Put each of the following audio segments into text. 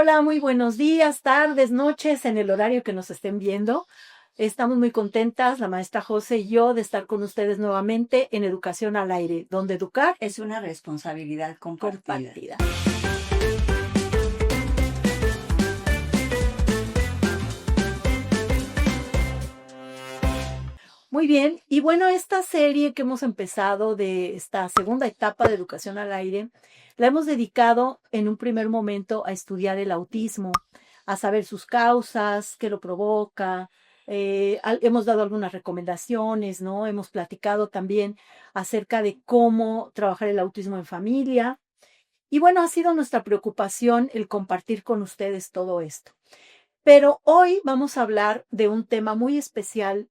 Hola, muy buenos días, tardes, noches, en el horario que nos estén viendo. Estamos muy contentas, la maestra José y yo, de estar con ustedes nuevamente en Educación al Aire, donde educar Es una responsabilidad compartida. compartida. Muy bien, y bueno, esta serie que hemos empezado de esta segunda etapa de Educación al Aire, la hemos dedicado en un primer momento a estudiar el autismo, a saber sus causas, qué lo provoca. Hemos dado algunas recomendaciones, ¿no? Hemos platicado también acerca de cómo trabajar el autismo en familia. Y bueno, ha sido nuestra preocupación el compartir con ustedes todo esto. Pero hoy vamos a hablar de un tema muy especial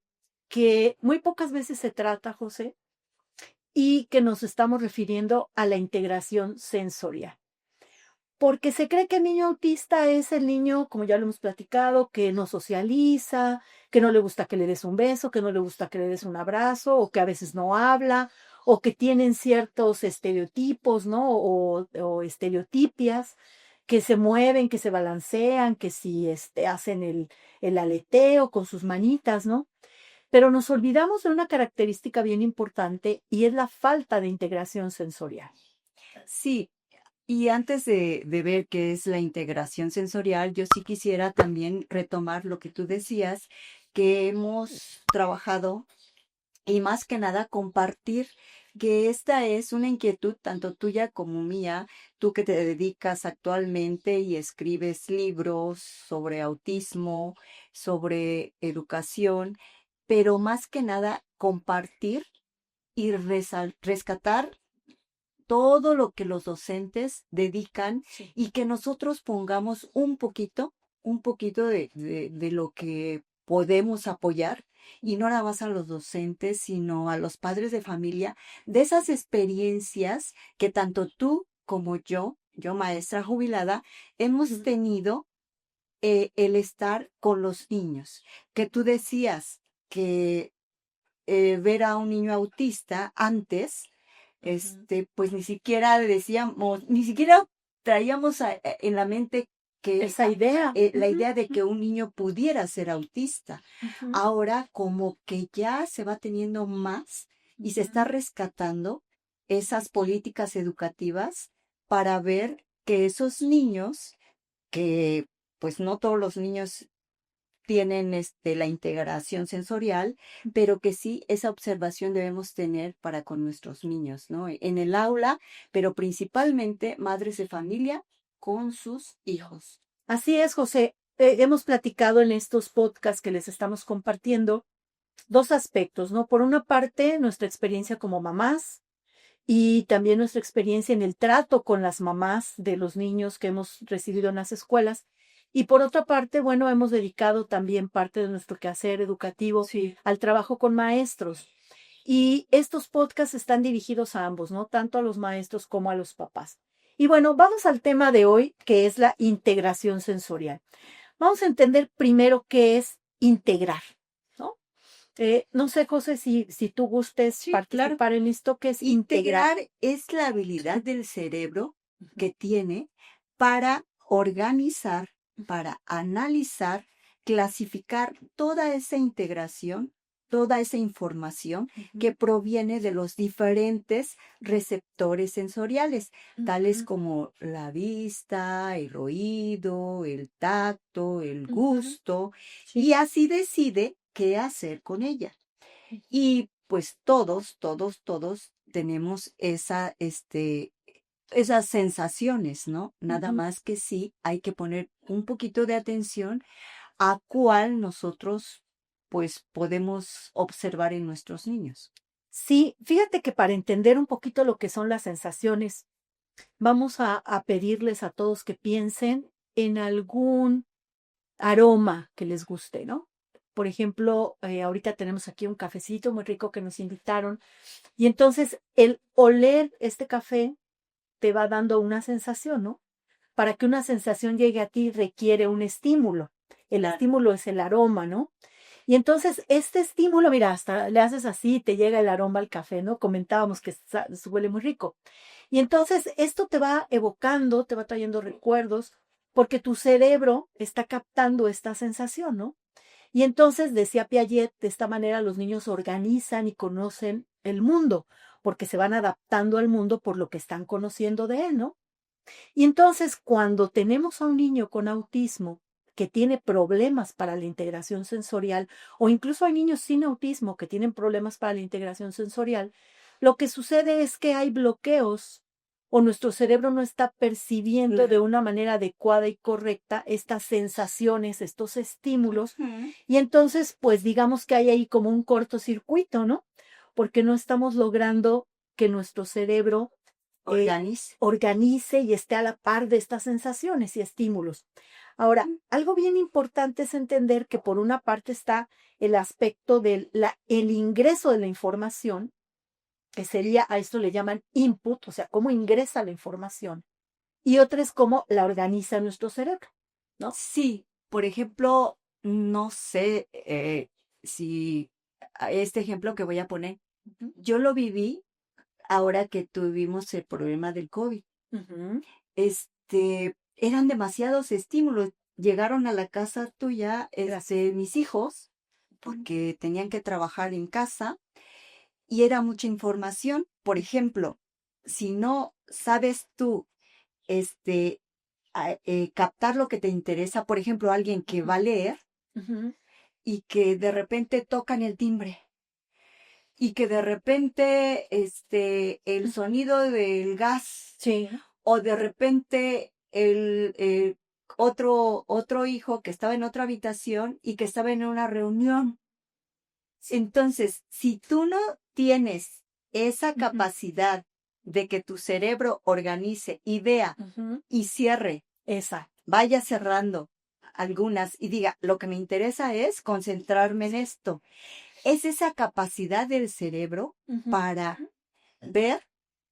que muy pocas veces se trata, José, y que nos estamos refiriendo a la integración sensorial. Porque se cree que el niño autista es el niño, como ya lo hemos platicado, que no socializa, que no le gusta que le des un beso, que no le gusta que le des un abrazo, o que a veces no habla, o que tienen ciertos estereotipos, ¿no? O estereotipias, que se mueven, que se balancean, que si hacen el aleteo con sus manitas, ¿no? Pero nos olvidamos de una característica bien importante y es la falta de integración sensorial. Sí, y antes de ver qué es la integración sensorial, yo sí quisiera también retomar lo que tú decías, que hemos trabajado y más que nada compartir que esta es una inquietud tanto tuya como mía, tú que te dedicas actualmente y escribes libros sobre autismo, sobre educación, pero más que nada compartir y rescatar todo lo que los docentes dedican Sí. y que nosotros pongamos un poquito de lo que podemos apoyar y no nada más a los docentes, sino a los padres de familia, de esas experiencias que tanto tú como yo maestra jubilada, hemos tenido el estar con los niños, que tú decías que ver a un niño autista antes, pues ni siquiera decíamos, ni siquiera traíamos en la mente que Esa idea. la Ujú, idea de que un niño pudiera ser autista. ujú, Ahora como que ya se va teniendo más y se está ujú. rescatando esas políticas educativas para ver que esos niños, que pues no todos los niños tienen la integración sensorial, pero que sí esa observación debemos tener para con nuestros niños, ¿no? En el aula, pero principalmente madres de familia con sus hijos. Así es, José. Hemos platicado en estos podcasts que les estamos compartiendo dos aspectos, ¿no? Por una parte, nuestra experiencia como mamás y también nuestra experiencia en el trato con las mamás de los niños que hemos recibido en las escuelas. Y por otra parte, bueno, hemos dedicado también parte de nuestro quehacer educativo Sí. al trabajo con maestros. Y estos podcasts están dirigidos a ambos, ¿no? Tanto a los maestros como a los papás. Y bueno, vamos al tema de hoy, que es la integración sensorial. Vamos a entender primero qué es integrar, ¿no? No sé, José, si tú gustes Sí, claro. participar en esto, ¿qué es integrar? Integrar es la habilidad del cerebro que tiene para organizar, para analizar, clasificar toda esa integración, toda esa información que proviene de los diferentes receptores sensoriales, tales como la vista, el oído, el tacto, el gusto, y así decide qué hacer con ella. Y pues todos tenemos esas sensaciones, ¿no? Nada Ujú. más que sí hay que poner un poquito de atención a cuál nosotros pues podemos observar en nuestros niños. Sí, fíjate que para entender un poquito lo que son las sensaciones, vamos a pedirles a todos que piensen en algún aroma que les guste, ¿no? Por ejemplo, ahorita tenemos aquí un cafecito muy rico que nos invitaron y entonces el oler este café te va dando una sensación, ¿no? Para que una sensación llegue a ti requiere un estímulo. El Claro. estímulo es el aroma, ¿no? Y entonces este estímulo, mira, hasta le haces así y te llega el aroma al café, ¿no? Comentábamos que huele muy rico. Y entonces esto te va evocando, te va trayendo recuerdos, porque tu cerebro está captando esta sensación, ¿no? Y entonces, decía Piaget, de esta manera los niños organizan y conocen el mundo, porque se van adaptando al mundo por lo que están conociendo de él, ¿no? Y entonces, cuando tenemos a un niño con autismo que tiene problemas para la integración sensorial, o incluso hay niños sin autismo que tienen problemas para la integración sensorial, lo que sucede es que hay bloqueos o nuestro cerebro no está percibiendo de una manera adecuada y correcta estas sensaciones, estos estímulos, y entonces, pues digamos que hay ahí como un cortocircuito, ¿no? Porque no estamos logrando que nuestro cerebro organice y esté a la par de estas sensaciones y estímulos. Ahora, algo bien importante es entender que por una parte está el aspecto del el ingreso de la información, que sería, a esto le llaman input, o sea, cómo ingresa la información, y otra es cómo la organiza nuestro cerebro, ¿no? Sí, por ejemplo, no sé si este ejemplo que voy a poner, yo lo viví ahora que tuvimos el problema del COVID. Eran demasiados estímulos. Llegaron a la casa tuya, mis hijos, porque tenían que trabajar en casa y era mucha información. Por ejemplo, si no sabes tú, captar lo que te interesa, por ejemplo, alguien que va a leer y que de repente tocan el timbre y que de repente el sonido del gas Sí. o de repente otro hijo que estaba en otra habitación y que estaba en una reunión. Entonces, si tú no tienes esa capacidad de que tu cerebro organice y vea y cierre, vaya cerrando algunas y diga, lo que me interesa es concentrarme en esto. Es esa capacidad del cerebro para ver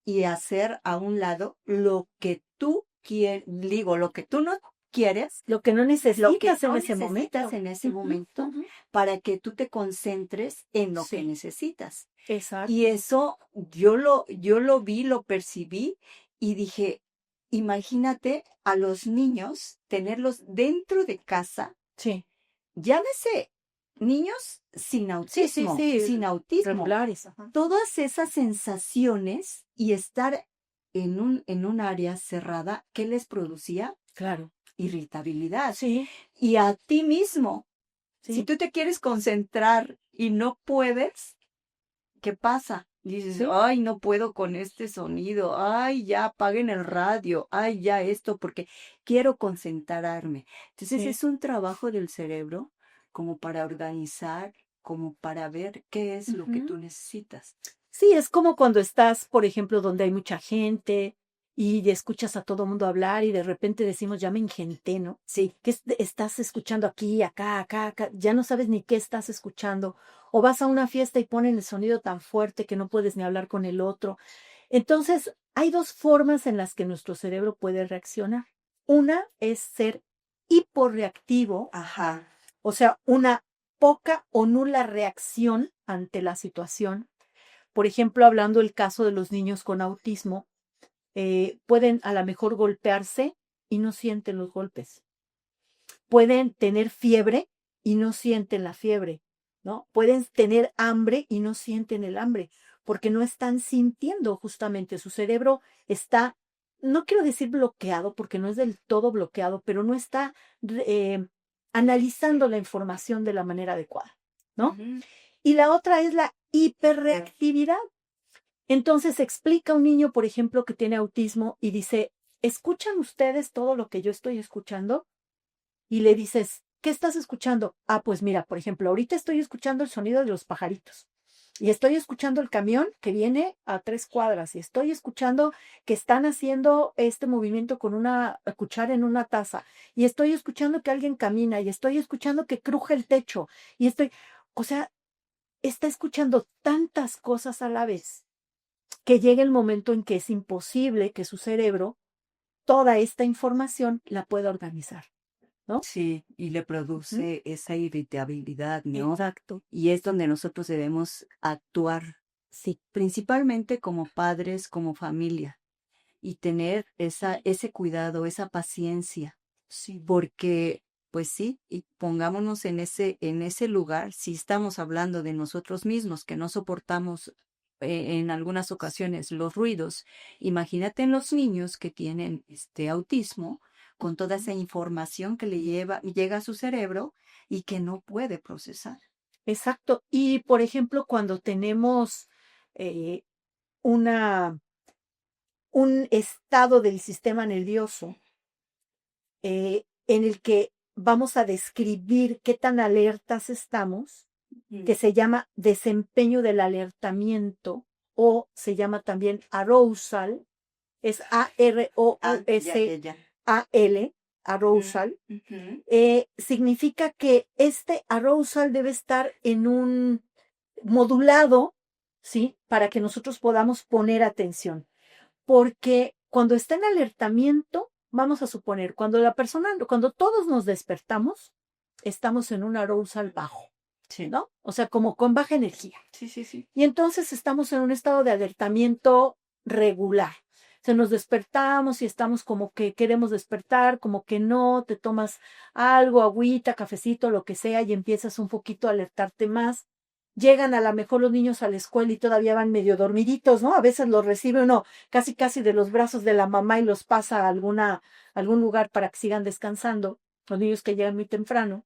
y hacer a un lado lo que tú quieres, digo, lo que tú no quieres, lo que no necesitas lo que en no ese momento. necesitas en ese momento, para que tú te concentres en lo que necesitas. Exacto. Y eso yo lo vi, lo percibí y dije, imagínate a los niños tenerlos dentro de casa. Sí. Llámese niños sin autismo, sin autismo, regulares. todas esas sensaciones y estar en un área cerrada, ¿qué les producía? Claro. Irritabilidad. Sí. Y a ti mismo, Sí. si tú te quieres concentrar y no puedes, ¿qué pasa? Dices, ay, no puedo con este sonido, ay, ya apaguen el radio, ay, ya esto, porque quiero concentrarme. Entonces es un trabajo del cerebro como para organizar, como para ver qué es lo que tú necesitas. Sí, es como cuando estás, por ejemplo, donde hay mucha gente y escuchas a todo mundo hablar y de repente decimos, ya me engenté, ¿no? Sí. Que estás escuchando aquí, acá, ya no sabes ni qué estás escuchando. O vas a una fiesta y ponen el sonido tan fuerte que no puedes ni hablar con el otro. Entonces, hay dos formas en las que nuestro cerebro puede reaccionar. Una es ser hiporreactivo, o sea, una poca o nula reacción ante la situación. Por ejemplo, hablando del caso de los niños con autismo, pueden a lo mejor golpearse y no sienten los golpes. Pueden tener fiebre y no sienten la fiebre, ¿no? Pueden tener hambre y no sienten el hambre, porque no están sintiendo justamente. Su cerebro está, no quiero decir bloqueado, porque no es del todo bloqueado, pero no está analizando la información de la manera adecuada, ¿no? Y la otra es la hiperreactividad. Entonces explica a un niño, por ejemplo, que tiene autismo y dice, ¿escuchan ustedes todo lo que yo estoy escuchando? Y le dices, ¿qué estás escuchando? Ah, pues mira, por ejemplo, ahorita estoy escuchando el sonido de los pajaritos. Y estoy escuchando el camión que viene a 3 cuadras. Y estoy escuchando que están haciendo este movimiento con una cuchara en una taza. Y estoy escuchando que alguien camina. Y estoy escuchando que cruje el techo. Y o sea, está escuchando tantas cosas a la vez que llega el momento en que es imposible que su cerebro toda esta información la pueda organizar, ¿no? Sí, y le produce esa irritabilidad, ¿no? Exacto. Y es donde nosotros debemos actuar, Sí. principalmente como padres, como familia, y tener ese cuidado, esa paciencia. Sí, porque, pues sí, y pongámonos en ese lugar, si estamos hablando de nosotros mismos, que no soportamos en algunas ocasiones los ruidos, imagínate en los niños que tienen este autismo, con toda esa información que llega a su cerebro y que no puede procesar. Exacto. Y por ejemplo, cuando tenemos eh, una, un estado del sistema nervioso en el que vamos a describir qué tan alertas estamos, que se llama desempeño del alertamiento o se llama también arousal, es A-R-O-U-S-A-L, arousal. Significa que este arousal debe estar en un modulado, ¿sí? Para que nosotros podamos poner atención. Porque cuando está en alertamiento, vamos a suponer, cuando todos nos despertamos, estamos en un arousal bajo, Sí. ¿no? O sea, como con baja energía. Sí, sí, sí. Y entonces estamos en un estado de alertamiento regular. Se nos despertamos y estamos como que queremos despertar, como que no, te tomas algo, agüita, cafecito, lo que sea, y empiezas un poquito a alertarte más. Llegan a lo mejor los niños a la escuela y todavía van medio dormiditos, ¿no? A veces los recibe uno casi casi de los brazos de la mamá y los pasa a algún lugar para que sigan descansando, los niños que llegan muy temprano.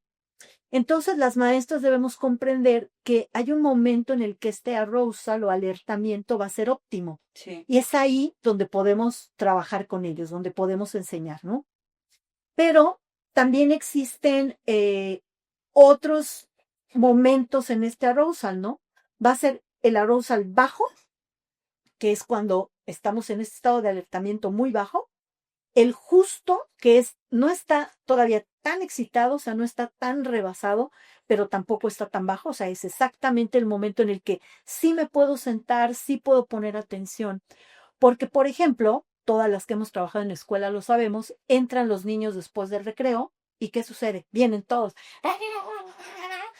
Entonces, las maestras debemos comprender que hay un momento en el que este arousal o alertamiento va a ser óptimo. Sí. Y es ahí donde podemos trabajar con ellos, donde podemos enseñar, ¿no? Pero también existen otros momentos en este arousal, ¿no? Va a ser el arousal bajo, que es cuando estamos en este estado de alertamiento muy bajo, el justo, que no está todavía tan excitado, o sea, no está tan rebasado, pero tampoco está tan bajo, o sea, es exactamente el momento en el que sí me puedo sentar, sí puedo poner atención. Porque, por ejemplo, todas las que hemos trabajado en la escuela lo sabemos, entran los niños después del recreo, ¿y qué sucede? Vienen todos.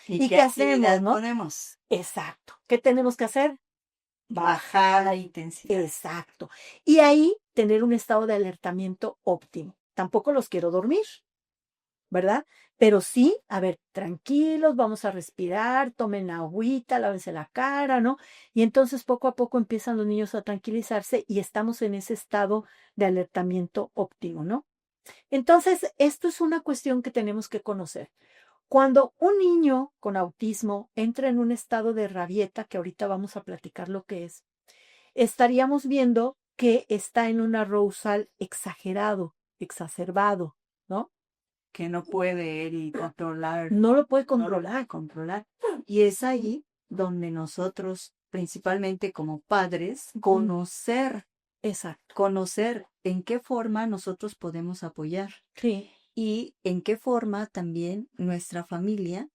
¿Y qué hacemos, no? Ponemos? Exacto. ¿Qué tenemos que hacer? Bajar la intensidad. Exacto. Y ahí tener un estado de alertamiento óptimo. Tampoco los quiero dormir, ¿verdad? Pero sí, a ver, tranquilos, vamos a respirar, tomen agüita, lávense la cara, ¿no? Y entonces poco a poco empiezan los niños a tranquilizarse y estamos en ese estado de alertamiento óptimo, ¿no? Entonces, esto es una cuestión que tenemos que conocer. Cuando un niño con autismo entra en un estado de rabieta, que ahorita vamos a platicar lo que es, estaríamos viendo que está en un arousal exagerado, exacerbado, ¿no? Que no puede él controlar. No lo puede No lo controlar. puede controlar. Y es allí donde nosotros, principalmente como padres, Exacto. conocer en qué forma nosotros podemos apoyar Sí. y en qué forma también nuestra familia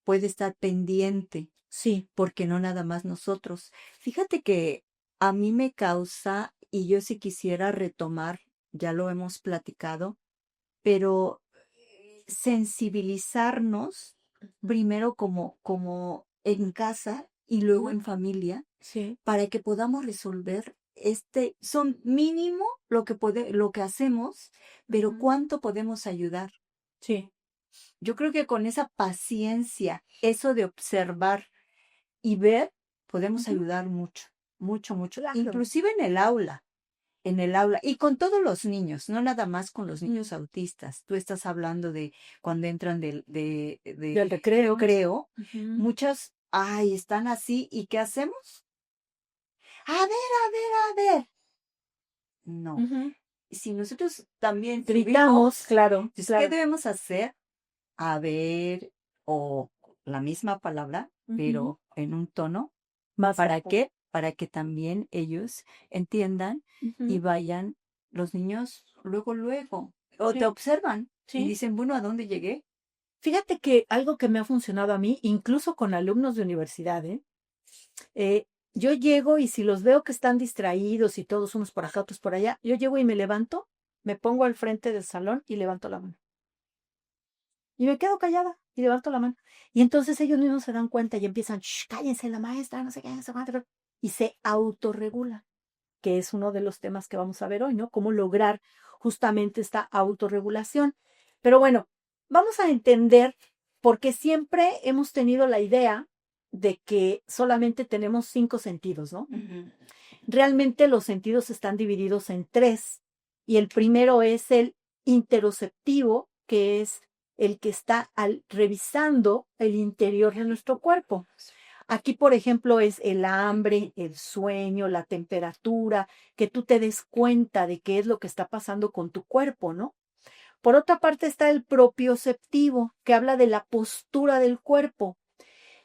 puede estar pendiente, Sí. porque no nada más nosotros. Fíjate que a mí me causa, y yo sí quisiera retomar, ya lo hemos platicado, pero sensibilizarnos primero como en casa y luego en familia Sí. para que podamos resolver son mínimo lo que hacemos, pero Ujú. cuánto podemos ayudar. Sí. Yo creo que con esa paciencia, eso de observar y ver, podemos Ujú. ayudar mucho, mucho, mucho, Claro. inclusive en el aula y con todos los niños, no nada más con los niños autistas. Tú estás hablando de cuando entran Del recreo. creo, Ujú. muchas, ay, están así, ¿y qué hacemos? A ver, a ver, a ver. No, Ujú. si nosotros también Gritamos, subimos, claro, entonces, ¿qué claro. debemos hacer? A ver, o la misma palabra, Ujú. pero en un tono. Más ¿Para bajo. qué? Para que también ellos entiendan y Ujú. vayan los niños luego, luego, o Sí. te observan y Sí. dicen, bueno, ¿a dónde llegué? Fíjate que algo que me ha funcionado a mí, incluso con alumnos de universidad, yo llego y si los veo que están distraídos y todos unos por acá, otros por allá, yo llego y me levanto, me pongo al frente del salón y levanto la mano. Y me quedo callada y levanto la mano. Y entonces ellos mismos se dan cuenta y empiezan, "Shh, cállense la maestra, no sé qué, no sé cuánto", y se autorregulan. que es uno de los temas que vamos a ver hoy, ¿no? Cómo lograr justamente esta autorregulación. Pero bueno, vamos a entender por qué siempre hemos tenido la idea de que solamente tenemos 5 sentidos, ¿no? Ujú. Realmente los sentidos están divididos en 3 y el primero es el interoceptivo, que es el que está revisando el interior de nuestro cuerpo. Aquí, por ejemplo, es el hambre, el sueño, la temperatura, que tú te des cuenta de qué es lo que está pasando con tu cuerpo, ¿no? Por otra parte está el propioceptivo, que habla de la postura del cuerpo.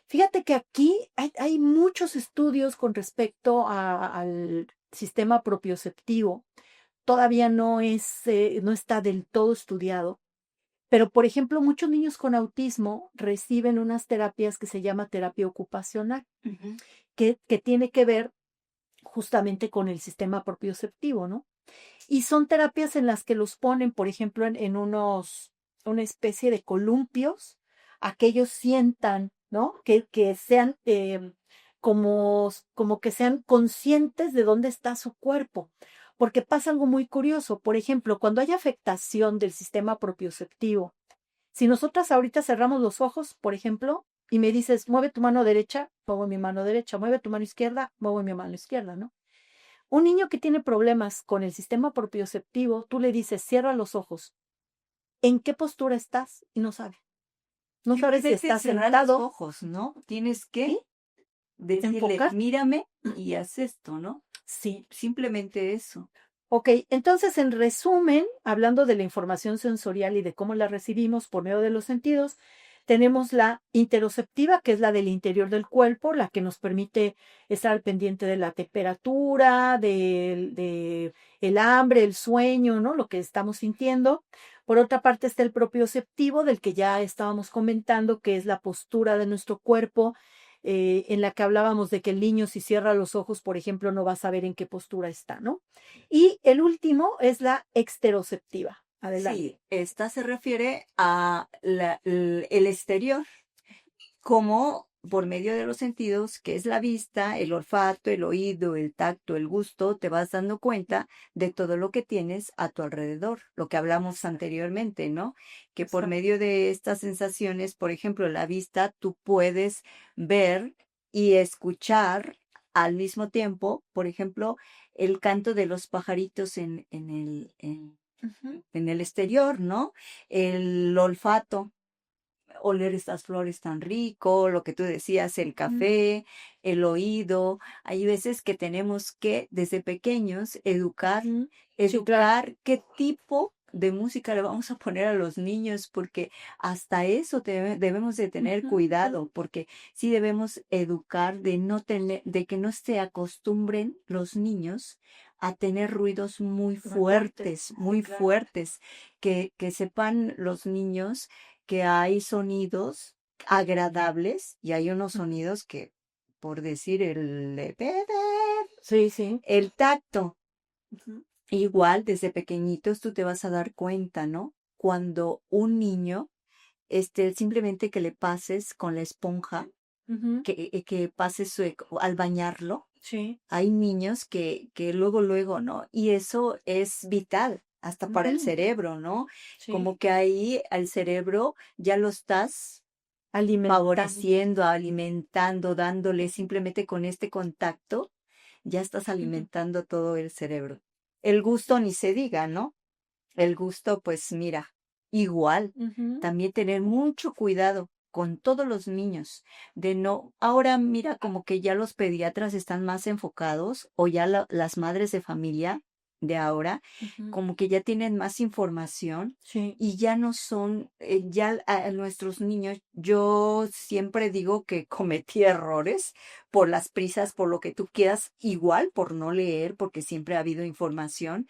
Fíjate que aquí hay muchos estudios con respecto al sistema propioceptivo. Todavía no está del todo estudiado. Pero, por ejemplo, muchos niños con autismo reciben unas terapias que se llama terapia ocupacional, Ujú. que tiene que ver justamente con el sistema propioceptivo, ¿no? Y son terapias en las que los ponen, por ejemplo, una especie de columpios, a que ellos sientan, ¿no? Que sean como que sean conscientes de dónde está su cuerpo. Porque pasa algo muy curioso. Por ejemplo, cuando hay afectación del sistema propioceptivo, si nosotras ahorita cerramos los ojos, por ejemplo, y me dices, mueve tu mano derecha, muevo mi mano derecha, mueve tu mano izquierda, muevo mi mano izquierda, ¿no? Un niño que tiene problemas con el sistema propioceptivo, tú le dices, cierra los ojos. ¿En qué postura estás? Y no sabe. No sabes si Simplemente estás cerrar los sentado, ojos, ¿no? Tienes que ¿sí? decirle, Enfocar. mírame y haz esto, ¿no? Sí. Simplemente eso. Ok, entonces en resumen, hablando de la información sensorial y de cómo la recibimos por medio de los sentidos, tenemos la interoceptiva, que es la del interior del cuerpo, la que nos permite estar al pendiente de la temperatura, de el hambre, el sueño, ¿no? Lo que estamos sintiendo. Por otra parte está el propioceptivo, del que ya estábamos comentando, que es la postura de nuestro cuerpo, en la que hablábamos de que el niño si cierra los ojos, por ejemplo, no va a saber en qué postura está, ¿no? Y el último es la exteroceptiva. Adelante. Sí, esta se refiere a el exterior, como por medio de los sentidos, que es la vista, el olfato, el oído, el tacto, el gusto, te vas dando cuenta de todo lo que tienes a tu alrededor, lo que hablamos anteriormente, ¿no? Que por Exacto. medio de estas sensaciones, por ejemplo, la vista, tú puedes ver y escuchar al mismo tiempo, por ejemplo, el canto de los pajaritos Ujú. en el exterior, ¿no? El olfato, oler estas flores tan rico, lo que tú decías, el Mm, café, el oído. Hay veces que tenemos que, desde pequeños, ujú. Sí, claro. educar qué tipo de música le vamos a poner a los niños, porque hasta eso debemos de tener Ujú. cuidado, porque sí debemos educar de no tener, de que no se acostumbren los niños a tener ruidos Muy fuertes. Sí, muy claro. fuertes, que sepan los niños que hay sonidos agradables y hay unos Ujú. sonidos que, por decir, Sí, sí. el tacto. Ujú. Igual, desde pequeñitos tú te vas a dar cuenta, ¿no? Cuando un niño, simplemente que le pases con la esponja, Ujú. que pases al bañarlo, Sí. hay niños que luego, ¿no? Y eso es vital, hasta para el Ujú. cerebro, ¿no? Sí. Como que ahí al cerebro ya lo estás Alimentando. favoreciendo, alimentando, dándole simplemente con este contacto, ya estás Ujú. alimentando todo el cerebro. El gusto ni se diga, ¿no? El gusto, pues mira, igual, Ujú. también tener mucho cuidado con todos los niños, de no, ahora mira como que ya los pediatras están más enfocados o ya las madres de familia de ahora, Ujú. como que ya tienen más información Sí. y ya no son, ya a nuestros niños, yo siempre digo que cometí errores por las prisas, por lo que tú quieras, igual por no leer, porque siempre ha habido información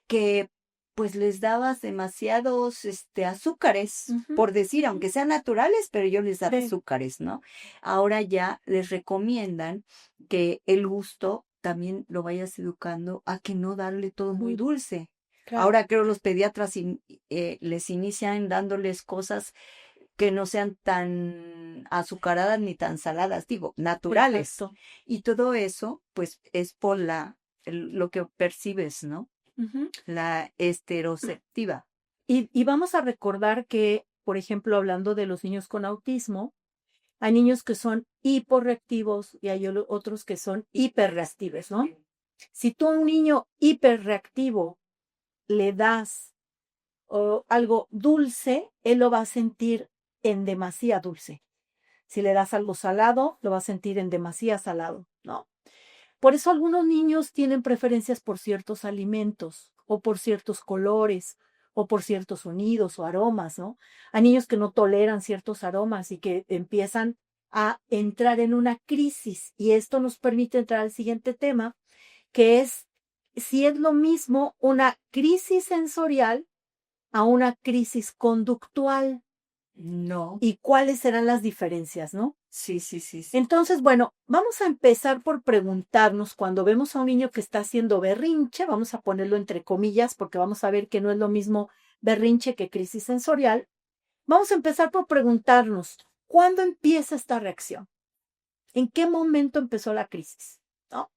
que pues les dabas demasiados azúcares, Ujú. por decir, aunque sean naturales, pero yo les daba Sí. azúcares, ¿no? Ahora ya les recomiendan que el gusto también lo vayas educando a que no darle todo muy Muy dulce. claro. Ahora creo los pediatras les inician dándoles cosas que no sean tan azucaradas ni tan saladas, digo, naturales. Exacto. Y todo eso, pues, es por lo que percibes, ¿no? Ujú. La esteroceptiva. Y vamos a recordar que, por ejemplo, hablando de los niños con autismo, hay niños que son hiporreactivos y hay otros que son hiperreactivos, ¿no? Si tú a un niño hiperreactivo le das algo dulce, él lo va a sentir en demasía dulce. Si le das algo salado, lo va a sentir en demasía salado, ¿no? Por eso algunos niños tienen preferencias por ciertos alimentos o por ciertos colores o por ciertos sonidos o aromas, ¿no? Hay niños que no toleran ciertos aromas y que empiezan a entrar en una crisis y esto nos permite entrar al siguiente tema, que es si es lo mismo una crisis sensorial a una crisis conductual No. y cuáles serán las diferencias, ¿no? Sí, sí, sí, sí. Entonces, bueno, vamos a empezar por preguntarnos cuando vemos a un niño que está haciendo berrinche, vamos a ponerlo entre comillas porque vamos a ver que no es lo mismo berrinche que crisis sensorial. Vamos a empezar por preguntarnos, ¿cuándo empieza esta reacción? ¿En qué momento empezó la crisis? ¿No?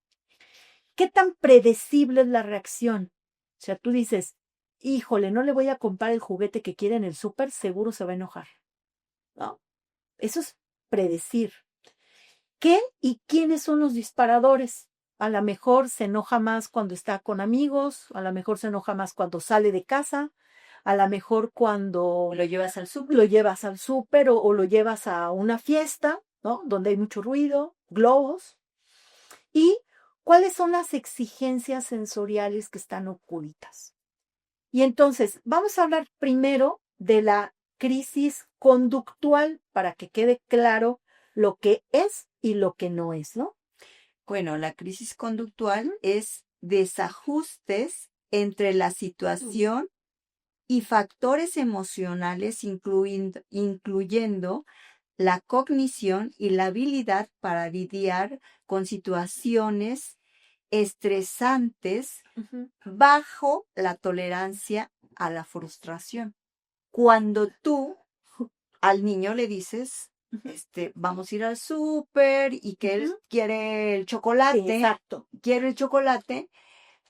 ¿Qué tan predecible es la reacción? O sea, tú dices, híjole, no le voy a comprar el juguete que quiere en el súper, seguro se va a enojar, ¿no? Eso es predecir. ¿Qué y quiénes son los disparadores? A lo mejor se enoja más cuando está con amigos, a lo mejor se enoja más cuando sale de casa, a lo mejor cuando Lo llevas al súper. lo llevas al súper o lo llevas a una fiesta, ¿no? Donde hay mucho ruido, globos. ¿Y cuáles son las exigencias sensoriales que están ocultas? Y entonces, vamos a hablar primero de la crisis conductual para que quede claro lo que es y lo que no es, ¿no? Bueno, la crisis conductual es desajustes entre la situación y factores emocionales, incluyendo la cognición y la habilidad para lidiar con situaciones estresantes Ujú. bajo la tolerancia a la frustración. Cuando tú al niño le dices, vamos a ir al súper y que él Ujú. quiere el Sí, chocolate, exacto.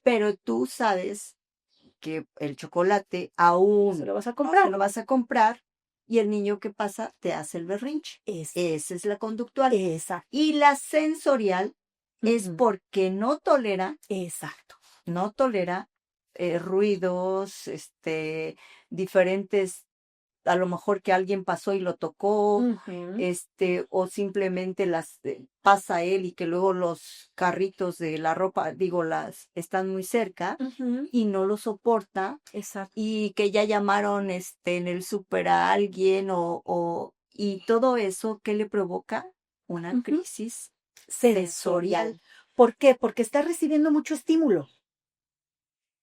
pero tú sabes que el chocolate aún Se lo vas a no comprar. se lo vas a comprar y el niño que pasa te hace el berrinche. Esa es la conductual. Exacto. Y la sensorial es Ujú. porque Exacto. no tolera ruidos, diferentes, a lo mejor que alguien pasó y lo tocó, Ujú. o simplemente pasa él y que luego los carritos de la ropa, digo, están muy cerca Ujú. y no lo soporta Exacto. y que ya llamaron en el súper a alguien y todo eso que le provoca una Ujú. crisis Sensorial. sensorial. ¿Por qué? Porque está recibiendo mucho estímulo,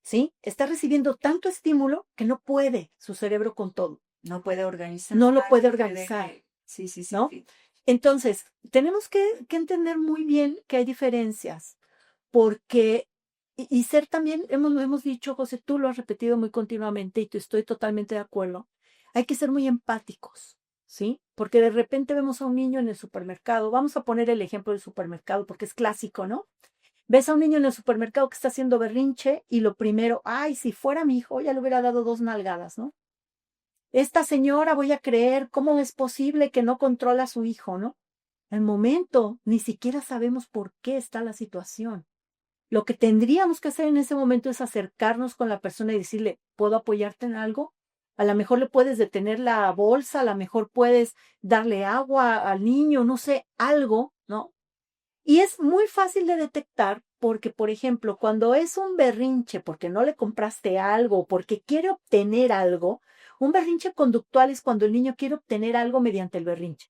¿sí? Está recibiendo tanto estímulo que no puede su cerebro con todo. No puede organizar. No lo puede organizar, Sí, sí, sí. ¿no? Sí. Entonces, tenemos que entender muy bien que hay diferencias, porque, y ser también, lo hemos dicho, José, tú lo has repetido muy continuamente y te estoy totalmente de acuerdo, hay que ser muy empáticos, ¿sí? Porque de repente vemos a un niño en el supermercado, vamos a poner el ejemplo del supermercado porque es clásico, ¿no? Ves a un niño en el supermercado que está haciendo berrinche y lo primero, ay, si fuera mi hijo, ya le hubiera dado 2 nalgadas, ¿no? Esta señora voy a creer, ¿cómo es posible que no controla a su hijo, no? Al momento, ni siquiera sabemos por qué está la situación. Lo que tendríamos que hacer en ese momento es acercarnos con la persona y decirle, ¿puedo apoyarte en algo? A lo mejor le puedes detener la bolsa, a lo mejor puedes darle agua al niño, no sé, algo, ¿no? Y es muy fácil de detectar porque, por ejemplo, cuando es un berrinche porque no le compraste algo, porque quiere obtener algo, un berrinche conductual es cuando el niño quiere obtener algo mediante el berrinche,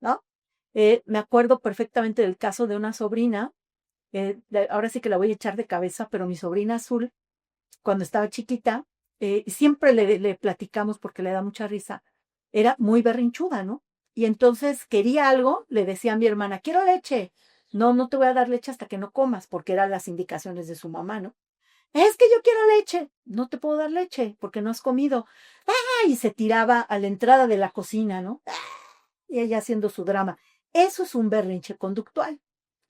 ¿no? Me acuerdo perfectamente del caso de una sobrina, ahora sí que la voy a echar de cabeza, pero mi sobrina Azul, cuando estaba chiquita, siempre le platicamos porque le da mucha risa, era muy berrinchuda, ¿no? Y entonces quería algo, le decía a mi hermana, quiero leche. No, no te voy a dar leche hasta que no comas, porque eran las indicaciones de su mamá, ¿no? Es que yo quiero leche. No te puedo dar leche porque no has comido. ¡Ah! Y se tiraba a la entrada de la cocina, ¿no? ¡Ah! Y ella haciendo su drama. Eso es un berrinche conductual.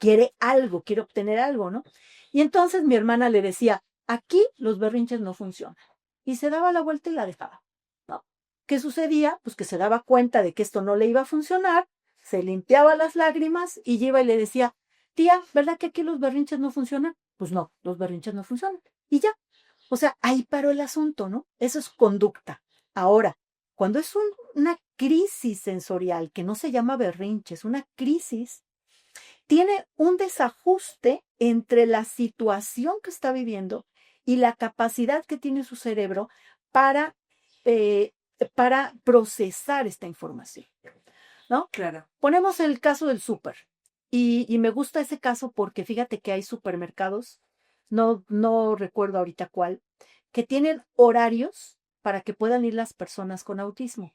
quiere algo, quiere obtener algo, ¿no? Y entonces mi hermana le decía, aquí los berrinches no funcionan. Y se daba la vuelta y la dejaba, ¿no? ¿Qué sucedía? Pues que se daba cuenta de que esto no le iba a funcionar, se limpiaba las lágrimas y iba y le decía, tía, ¿verdad que aquí los berrinches no funcionan? Pues no, los berrinches no funcionan. Y ya. O sea, ahí paró el asunto, ¿no? Eso es conducta. Ahora, cuando es una crisis sensorial, que no se llama berrinche, es una crisis, tiene un desajuste entre la situación que está viviendo y la capacidad que tiene su cerebro para, eh, para procesar esta información, ¿no? Claro. Ponemos el caso del súper. Y me gusta ese caso porque fíjate que hay supermercados, no recuerdo ahorita cuál, que tienen horarios para que puedan ir las personas con autismo.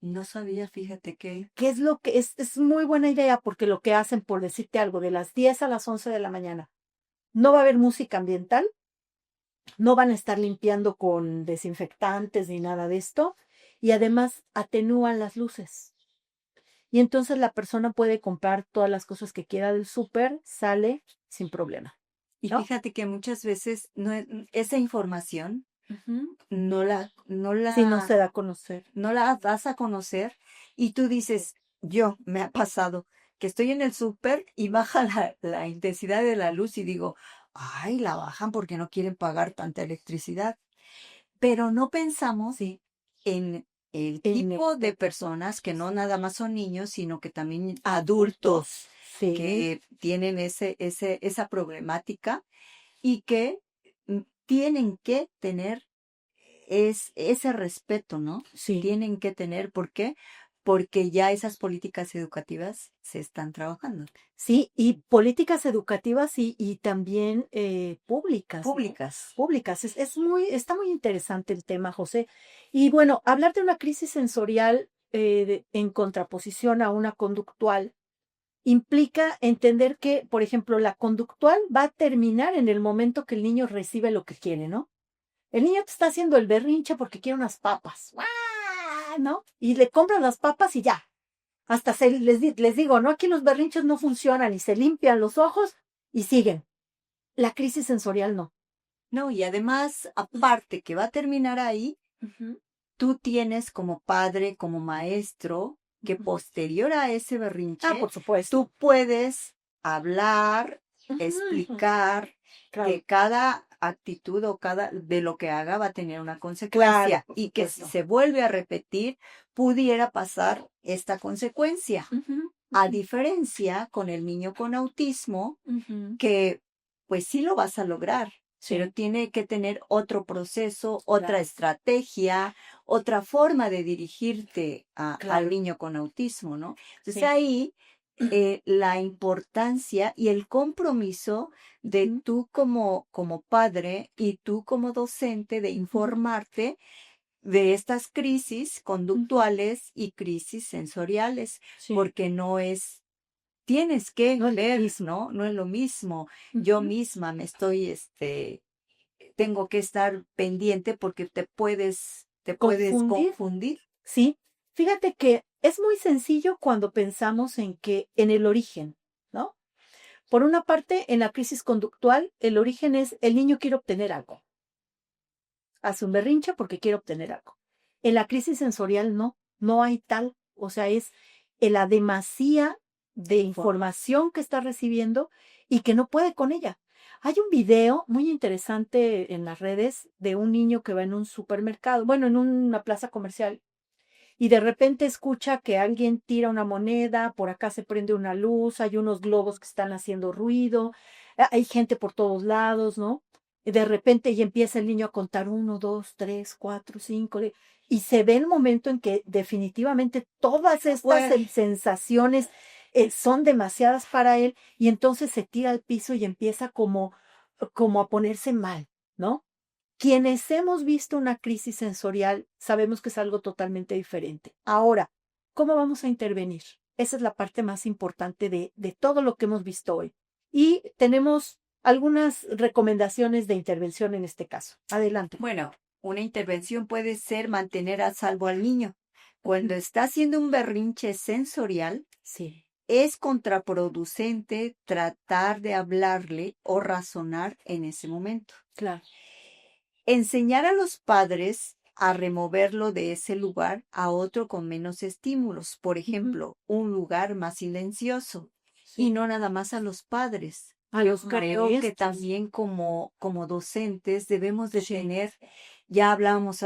No sabía, fíjate que. ¿Qué es lo que es muy buena idea? Porque lo que hacen, por decirte algo, de las 10 a las 11 de la mañana, no va a haber música ambiental, no van a estar limpiando con desinfectantes ni nada de esto, y además atenúan las luces. Y entonces la persona puede comprar todas las cosas que quiera del súper, sale sin problema, Y ¿no? fíjate que muchas veces esa información Ujú. no la, no Sí, no se la, da a conocer. no la das a conocer y tú dices, yo me ha pasado que estoy en el súper y baja la intensidad de la luz y digo, ay, la bajan porque no quieren pagar tanta electricidad. Pero no pensamos Sí, en el en tipo de personas que no nada más son niños, sino que también adultos. adultos Sí, que tienen esa problemática y que tienen que tener ese respeto, ¿no? sí. Tienen que tener, ¿por qué? Porque ya esas políticas educativas se están trabajando. Sí, y políticas educativas y también públicas, ¿no? Públicas. Públicas. Está muy interesante el tema, José. Y bueno, hablar de una crisis sensorial en contraposición a una conductual implica entender que, por ejemplo, la conductual va a terminar en el momento que el niño recibe lo que quiere, ¿no? El niño te está haciendo el berrinche porque quiere unas papas, ¡guau! ¿No? Y le compras las papas y ya, hasta les digo, ¿no? Aquí los berrinches no funcionan y se limpian los ojos y siguen. La crisis sensorial no. No, y además, aparte que va a terminar ahí, Ujú, tú tienes como padre, como maestro, que ujú. posterior a ese Ah, berrinche, por supuesto. tú puedes hablar, Ujú, ujú. explicar Claro, que cada actitud o cada de lo que haga va a tener una claro, consecuencia por y que si supuesto. se vuelve a repetir, pudiera pasar esta consecuencia. Ujú, A ujú, diferencia con el niño con autismo, ujú. que pues sí lo vas a lograr, pero Sí, tiene que tener otro proceso, otra claro, estrategia, otra forma de dirigirte al claro. niño con autismo, ¿no? Entonces Sí. ahí la importancia y el compromiso de Ujú, tú como padre y tú como docente de ujú, informarte de estas crisis ujú. conductuales y crisis sensoriales, Sí. porque no es. Tienes que No es lo ver, mismo. ¿no? No es lo mismo. Yo Ujú. misma tengo que estar pendiente porque te puedes Confundir. confundir. Sí, fíjate que es muy sencillo cuando pensamos en el origen, ¿no? Por una parte, en la crisis conductual, el origen es el niño quiere obtener algo, hace un berrinche porque quiere obtener algo. En la crisis sensorial no hay tal, o sea, es la demasía de información que está recibiendo y que no puede con ella. Hay un video muy interesante en las redes de un niño que va en un supermercado, bueno, en una plaza comercial y de repente escucha que alguien tira una moneda, por acá se prende una luz, hay unos globos que están haciendo ruido, hay gente por todos lados, ¿no? Y de repente y empieza el niño a contar uno, dos, tres, cuatro, cinco, y se ve el momento en que definitivamente todas estas Pues, sensaciones son demasiadas para él y entonces se tira al piso y empieza como a ponerse mal, ¿no? Quienes hemos visto una crisis sensorial sabemos que es algo totalmente diferente. Ahora, ¿cómo vamos a intervenir? Esa es la parte más importante de todo lo que hemos visto hoy. Y tenemos algunas recomendaciones de intervención en este caso. Adelante. bueno, una intervención puede ser mantener a salvo al niño. Cuando está haciendo un berrinche sensorial, Sí. es contraproducente tratar de hablarle o razonar en ese momento. Claro. Enseñar a los padres a removerlo de ese lugar a otro con menos estímulos. Por Ujú. ejemplo, un lugar más silencioso. Y Sí. no nada más a los padres. A Yo los creo que maestros. también como docentes debemos de Sí. tener, ya hablábamos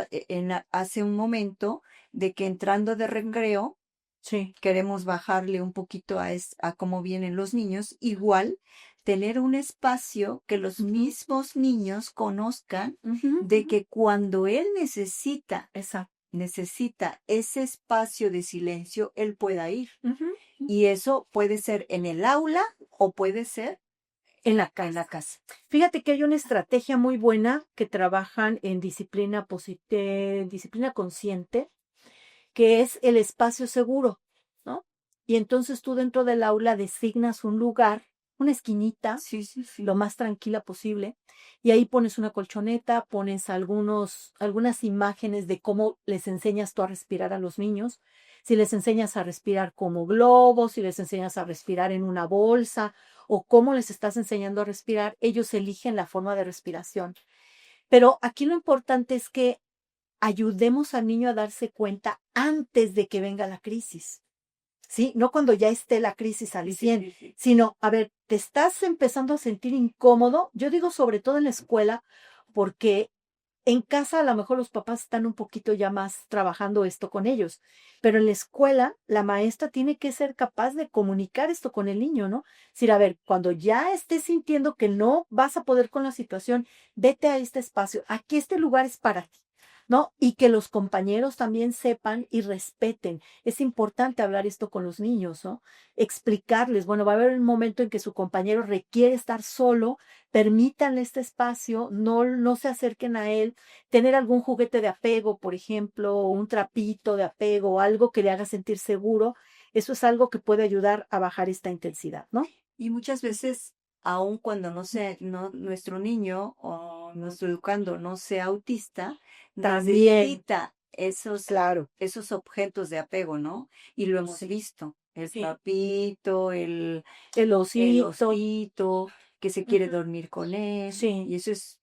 hace un momento, de que entrando de recreo, Sí. queremos bajarle un poquito a cómo vienen los niños, igual tener un espacio que los Ujú. mismos niños conozcan Ujú. de que cuando él necesita Exacto. ese espacio de silencio, él pueda ir. Ujú. Y eso puede ser en el aula o puede ser En la en la casa. casa. Fíjate que hay una estrategia muy buena que trabajan en disciplina consciente, que es el espacio seguro, ¿no? Y entonces tú dentro del aula designas un lugar, una esquinita, Sí, sí, sí. lo más tranquila posible, y ahí pones una colchoneta, pones algunas imágenes de cómo les enseñas tú a respirar a los niños, si les enseñas a respirar como globos, si les enseñas a respirar en una bolsa, o cómo les estás enseñando a respirar, ellos eligen la forma de respiración. Pero aquí lo importante es que ayudemos al niño a darse cuenta antes de que venga la crisis, ¿sí? No cuando ya esté la crisis al Sí, 100, sí, sí. sino, a ver, te estás empezando a sentir incómodo. Yo digo sobre todo en la escuela, porque en casa a lo mejor los papás están un poquito ya más trabajando esto con ellos, pero en la escuela la maestra tiene que ser capaz de comunicar esto con el niño, ¿no? Es decir, a ver, cuando ya estés sintiendo que no vas a poder con la situación, vete a este espacio. Aquí este lugar es para ti, ¿no? Y que los compañeros también sepan y respeten. Es importante hablar esto con los niños, ¿no? Explicarles, bueno, va a haber un momento en que su compañero requiere estar solo, permítanle este espacio, no se acerquen a él, tener algún juguete de apego, por ejemplo, o un trapito de apego, algo que le haga sentir seguro. Eso es algo que puede ayudar a bajar esta intensidad, ¿no? Y muchas veces, aun cuando nuestro niño o nuestro educando no sea autista, También, necesita claro. esos objetos de apego, ¿no? Y lo hemos Sí, visto, el sí. trapito, El el osito. osito, que se quiere Ujú. dormir con él, Sí, y eso es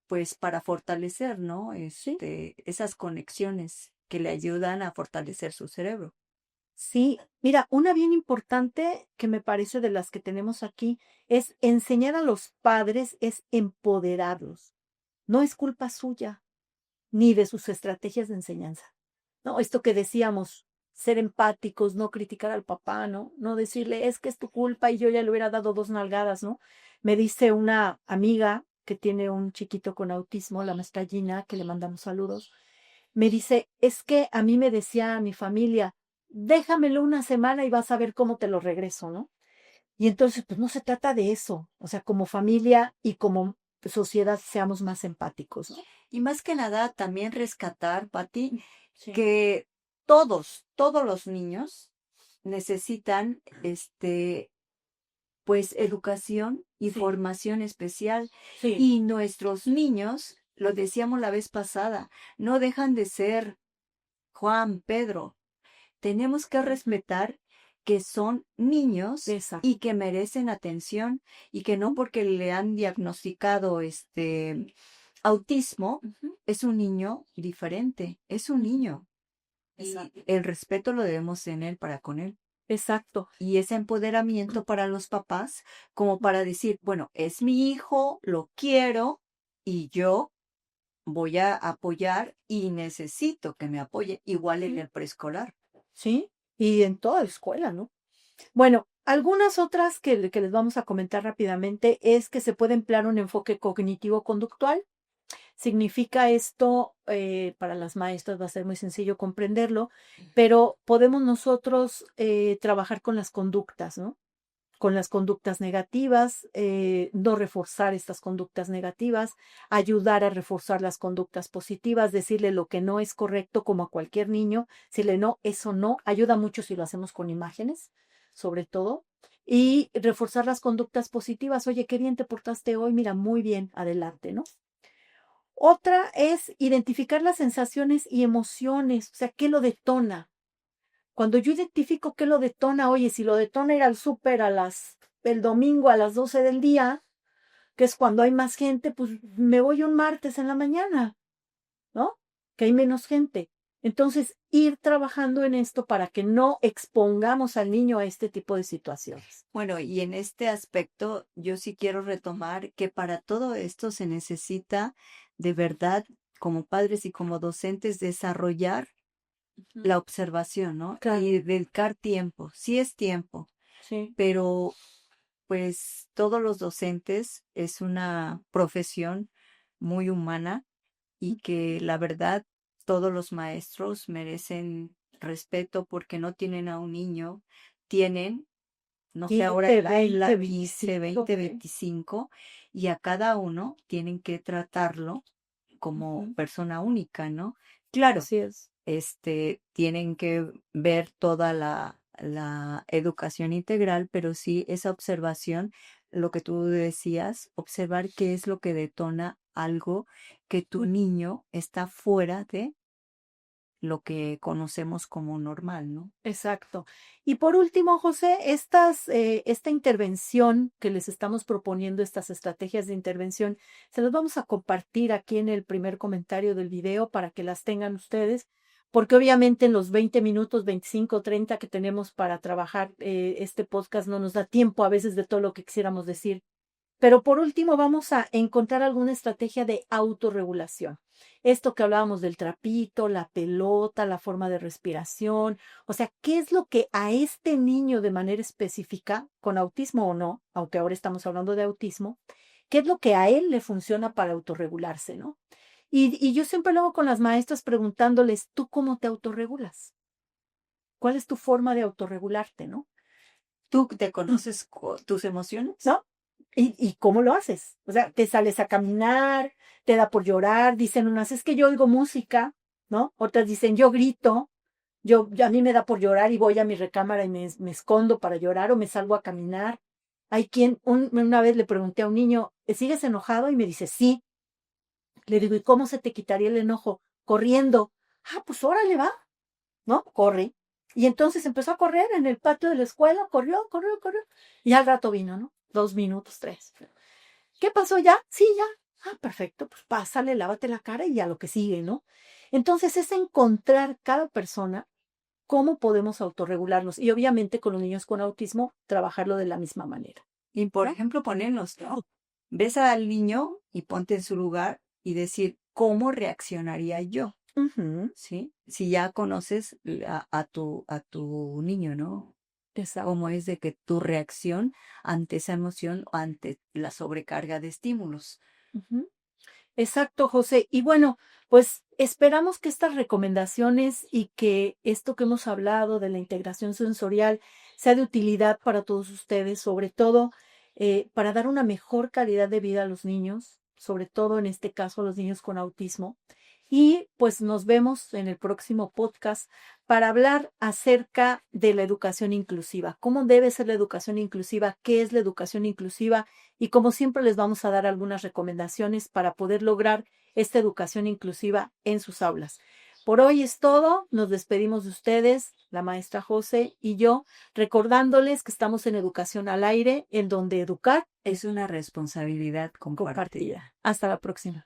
pues para fortalecer, ¿no? sí. Esas conexiones que le ayudan a fortalecer su cerebro. Sí, mira, una bien importante que me parece de las que tenemos aquí es enseñar a los padres, es empoderarlos. No es culpa suya ni de sus estrategias de enseñanza. No, esto que decíamos, ser empáticos, no criticar al papá, ¿no? No decirle, es que es tu culpa y yo ya le hubiera dado 2 nalgadas, ¿no? Me dice una amiga que tiene un chiquito con autismo, la maestra Gina, que le mandamos saludos, me dice, es que a mí me decía mi familia, déjamelo una semana y vas a ver cómo te lo regreso, ¿no? Y entonces, pues no se trata de eso, o sea, como familia y como sociedad seamos más empáticos, ¿no? Y más que nada, también rescatar, Patti, Sí, que todos los niños necesitan, pues, educación y sí, formación especial. sí, Y nuestros niños, lo decíamos la vez pasada, no dejan de ser Juan, Pedro. Tenemos que ujú, respetar que son niños exacto, y que merecen atención y que no porque le han diagnosticado autismo ujú, es un niño diferente, es un ujú, niño y exacto, el respeto lo debemos tener para con él. exacto. Y ese empoderamiento para los papás como para decir, bueno, es mi hijo, lo quiero y yo voy a apoyar y necesito que me apoye, igual en Ujú, el preescolar. sí, y en toda la escuela, ¿no? Bueno, algunas otras que les vamos a comentar rápidamente es que se puede emplear un enfoque cognitivo-conductual. Significa esto, para las maestras va a ser muy sencillo comprenderlo, pero podemos nosotros trabajar con las conductas, ¿no? Con las conductas negativas, no reforzar estas conductas negativas, ayudar a reforzar las conductas positivas, decirle lo que no es correcto como a cualquier niño, decirle no, eso no, ayuda mucho si lo hacemos con imágenes, sobre todo, y reforzar las conductas positivas, oye, qué bien te portaste hoy, mira, muy bien, adelante, ¿no? Otra es identificar las sensaciones y emociones, o sea, ¿qué lo detona? Cuando yo identifico qué lo detona, oye, si lo detona ir al súper el domingo a las 12 del día, que es cuando hay más gente, pues me voy un martes en la mañana, ¿no? Que hay menos gente. Entonces, ir trabajando en esto para que no expongamos al niño a este tipo de situaciones. Bueno, y en este aspecto yo sí quiero retomar que para todo esto se necesita de verdad, como padres y como docentes, desarrollar la observación, ¿no? Claro. Y dedicar tiempo. Sí es tiempo, Sí. pero pues todos los docentes es una profesión muy humana y que la verdad todos los maestros merecen respeto porque no tienen a un niño, tienen, no sé, ahora 15, la 20, 15, 25. 20, 25 y a cada uno tienen que tratarlo como Ujú. persona única, ¿no? Claro, Así es. tienen que ver toda la educación integral, pero sí esa observación, lo que tú decías, observar qué es lo que detona algo que tu niño está fuera de lo que conocemos como normal, ¿no? Exacto. Y por último, José, esta intervención que les estamos proponiendo, estas estrategias de intervención, se las vamos a compartir aquí en el primer comentario del video para que las tengan ustedes, porque obviamente en los 20 minutos, 25, 30 que tenemos para trabajar este podcast no nos da tiempo a veces de todo lo que quisiéramos decir. Pero por último, vamos a encontrar alguna estrategia de autorregulación. Esto que hablábamos del trapito, la pelota, la forma de respiración. O sea, ¿qué es lo que a este niño de manera específica, con autismo o no, aunque ahora estamos hablando de autismo, qué es lo que a él le funciona para autorregularse, ¿no? Y yo siempre lo hago con las maestras preguntándoles, ¿tú cómo te autorregulas? ¿Cuál es tu forma de autorregularte, no? ¿Tú te conoces tus emociones? ¿No? ¿Y cómo lo haces? O sea, te sales a caminar, te da por llorar, dicen unas, es que yo oigo música, ¿no? Otras dicen, yo grito, a mí me da por llorar y voy a mi recámara y me escondo para llorar o me salgo a caminar. Hay quien, una vez le pregunté a un niño, ¿sigues enojado? Y me dice, sí. Le digo, ¿y cómo se te quitaría el enojo? Corriendo. Ah, pues órale, va, ¿no? Corre. Y entonces empezó a correr en el patio de la escuela, corrió, corrió, corrió. Y al rato vino, ¿no? 2 minutos, 3. ¿Qué pasó ya? Sí, ya. Ah, perfecto, pues pásale, lávate la cara y a lo que sigue, ¿no? Entonces es encontrar cada persona cómo podemos autorregularnos y obviamente con los niños con autismo trabajarlo de la misma manera. Y por ¿No? ejemplo, ponernos, ¿no? Ves al niño y ponte en su lugar y decir, ¿cómo reaccionaría yo? Ujú, ¿Sí? Si ya conoces a tu niño, ¿no? exacto. Cómo es de que tu reacción ante esa emoción o ante la sobrecarga de estímulos. Ujú. Exacto, José. Y bueno, pues esperamos que estas recomendaciones y que esto que hemos hablado de la integración sensorial sea de utilidad para todos ustedes, sobre todo para dar una mejor calidad de vida a los niños, sobre todo en este caso a los niños con autismo. Y pues nos vemos en el próximo podcast para hablar acerca de la educación inclusiva, cómo debe ser la educación inclusiva, qué es la educación inclusiva y como siempre les vamos a dar algunas recomendaciones para poder lograr esta educación inclusiva en sus aulas. Por hoy es todo, nos despedimos de ustedes, la maestra José y yo, recordándoles que estamos en Educación al Aire, en donde educar Es una responsabilidad compartida. compartida. Hasta la próxima.